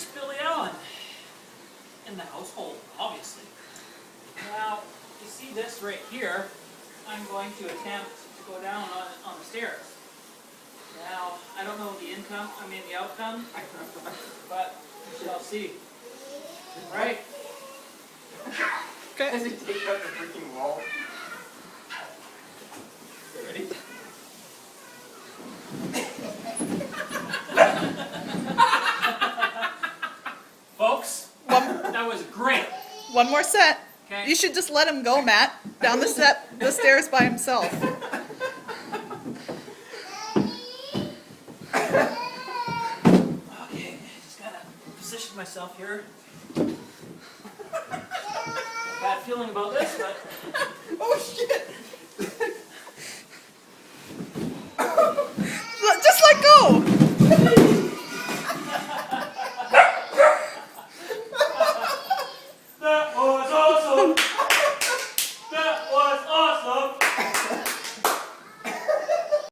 It's Billy Allen in the household, obviously. Now, you see this right here, I'm going to attempt to go down on the stairs. Now, I don't know the outcome, but we shall see. Right? Okay. As he takes out the freaking wall. Ready? Folks, that was great. One more set. Okay. You should just let him go, Matt, down the stairs by himself. Okay, just gotta position myself here. Bad feeling about this, but Oh shit!